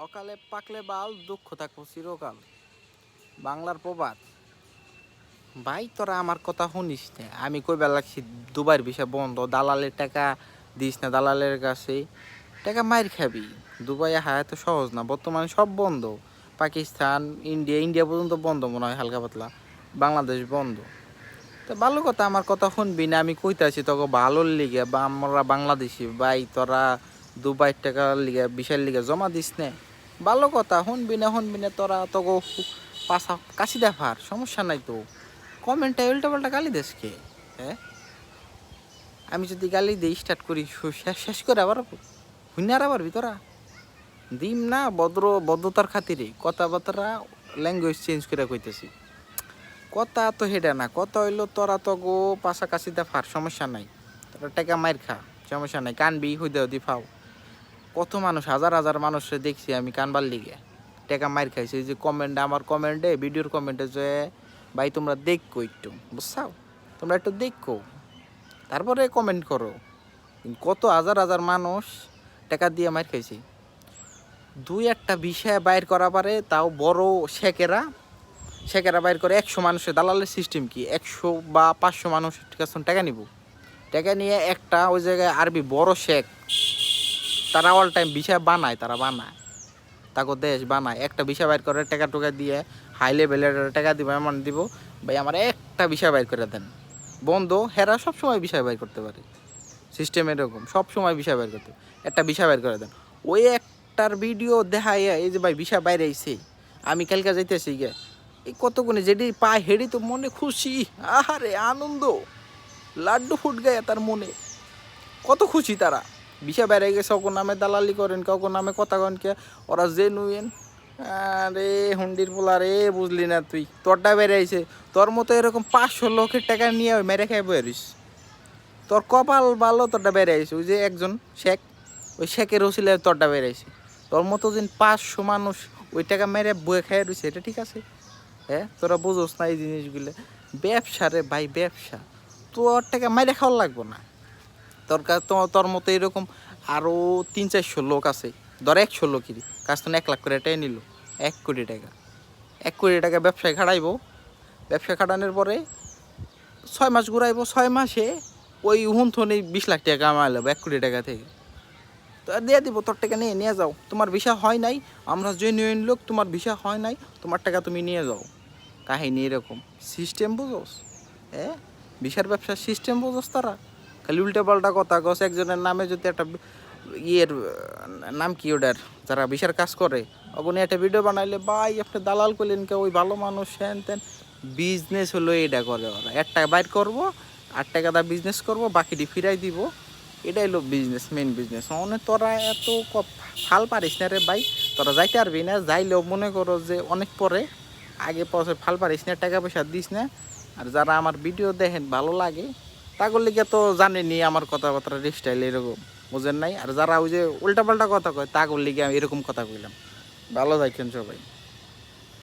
অকালে পাকলে বাল দুঃখ থাকবো চিরকাল। বাংলার প্রবাদ। ভাই তোরা আমার কথা শুনিস না, আমি কইবা লাগছি দুবাইয়ের ভিসা বন্ধ, দালালের টাকা দিস না, দালালের কাছে টাকা মাইর খাবি। দুবাইয়ে হায়া তো সহজ না, বর্তমানে সব বন্ধ। পাকিস্তান, ইন্ডিয়া পর্যন্ত বন্ধ মনে হয় হালকা পাতলা, বাংলাদেশ বন্ধ। তো ভালো কথা, আমার কথা শুনবি না? আমি কইতাছি তোকে ভালোর লিগে, বা আমরা বাংলাদেশি ভাই, তোরা দুবাইয়ের টাকার লিগে বিশাল লিগে জমা দিস না। ভালো কথা, শুনবি না তোরা তোকে পাশা কাশি দেখার সমস্যা নাই তো। কমেন্টে উল্টা পাল্টা গালি দেশকে। হ্যাঁ, আমি যদি গালি দিই স্টার্ট করি শেষ করে আবার হুইনার আবার ভিতরা দিম না। ভদ্রতার খাতিরে কথাবার্তা ল্যাঙ্গুয়েজ চেঞ্জ করে কইতেছি। কথা তো হেডা না, কথা হইলো তোরা তো গো পাশাকাছি দেখার সমস্যা নাই, তোরা টাকা মাইর খা সমস্যা নাই, কানবি হইদেও দি ফাও। কত মানুষ, হাজার হাজার মানুষে দেখছি আমি কানবার লিগে টাকা মাইর খাইছে। যে কমেন্টে, আমার কমেন্টে, ভিডিওর কমেন্টে যে ভাই তোমরা দেখো একটু, বুঝছাও, তোমরা একটু দেখো তারপরে কমেন্ট করো। কত হাজার হাজার মানুষ টাকা দিয়ে মাইর খাইছে। দুই একটা বিষয় বাইর করা পারে, তাও বড় শেখেরা বাইর করে 100 মানুষের দালালের সিস্টেম কি, 100 বা 500 মানুষ কাছে টাকা নিব, টাকা নিয়ে একটা ওই জায়গায় আরবি বড় শেখ, তারা অল টাইম বিষয় বানায়, তারা বানায় তাকে দেশ বানায়, একটা বিষয় বাইর করে টাকা টুকা দিয়ে হাই লেভেলের টাকা দিব, এমন দিব ভাই আমার একটা বিষয় বাইর করে দেন বন্ধ। হেরা সবসময় বিষয় বাইর করতে পারে, সিস্টেম এরকম, সবসময় বিষয় বাইর করতে, একটা বিষয় বাইর করে দেন। ওই একটার ভিডিও দেখায় এই যে ভাই বিষয় বাইরে আইছে, আমি কালকে যাইতেছি গে, এই কতগুণে যেটি পায় হেডি তো মনে খুশি, আহারে আনন্দ, লাড্ডু ফুট গায়ে তার মনে, কত খুশি তারা। বিষয় বাইরে গেছে, ওর নামে দালালি করেন, কাউকে নামে কথা কন কে, ওরা যে নুয়েন। আরে হুন্ডির পোলা রে, বুঝলি না তুই, তোরটা বেড়ে আইছে, তোর মতো এরকম 500 লোকের টাকা নিয়ে মেরে খাই বইরিস, তোর কপাল ভালো, তোরটা বেড়ে আইছে। ওই যে একজন শেখ, ওই শেখের ওসিলে তোরটা বেড়ে আইছে, তোর মতো দিন 500 মানুষ ওই টাকা মেরে বয়ে খাই রয়েছে, এটা ঠিক আছে? হ্যাঁ, তোরা বুঝোস না এই জিনিসগুলো। ব্যবসা রে ভাই, ব্যবসা। তোর টাকা মেরে খাওয়া লাগবো না, তোর কাছে তোর মতো এরকম আরও 300-400 লোক আছে, ধর 100 লোকেরই কাছ তো 1 লাখ করে টাকা নিল, 1 কোটি টাকা, 1 কোটি টাকা ব্যবসায় খাটাইবো। ব্যবসা খাটানোর পরে 6 মাস ঘুরাইবো, 6 মাসে ওই হুনথনি 20 লাখ টাকা কামাইলো 1 কোটি টাকা থেকে। তো দিয়ে দিব, তোর টাকা নিয়ে নিয়ে যাও, তোমার ভিসা হয় নাই, আমরা জেনুইন লোক, তোমার ভিসা হয় নাই, তোমার টাকা তুমি নিয়ে যাও। কাহিনী এরকম, সিস্টেম বুঝোস? হ্যাঁ, ভিসার ব্যবসার সিস্টেম বুঝোস তারা? খালি উল্টা পাল্টা কথা কস। একজনের নামে যদি একটা ইয়ের নাম কি ওটার, যারা ভিসার কাজ করে, ওখানে একটা ভিডিও বানাইলে ভাই আপনি দালাল করলেন কে, ওই ভালো মানুষ হ্যান ত্যান। বিজনেস হলো এটা করে ওরা, 1 টাকা বাইর করবো, 8 টাকা দা বিজনেস করবো, বাকিটি ফিরাই দিব, এটাই হলো বিজনেস, মেন বিজনেস। অনেক তোরা এত ফাল পারিস না রে ভাই, তোরা যাইতে পারবি না, যাইলেও মনে করো যে অনেক পরে, আগে পরে ফাল পারিস না, টাকা পয়সা দিস না। আর যারা আমার ভিডিও দেখেন ভালো লাগে, তাগর লিগে তো জানেনি আমার কথাবার্তা স্টাইল এরকম, বুঝেন নাই? আর যারা ওই যে উল্টাপাল্টা কথা কয়, তাগর লিগে আমি এরকম কথা কইলাম। ভালো থাকেন সবাই।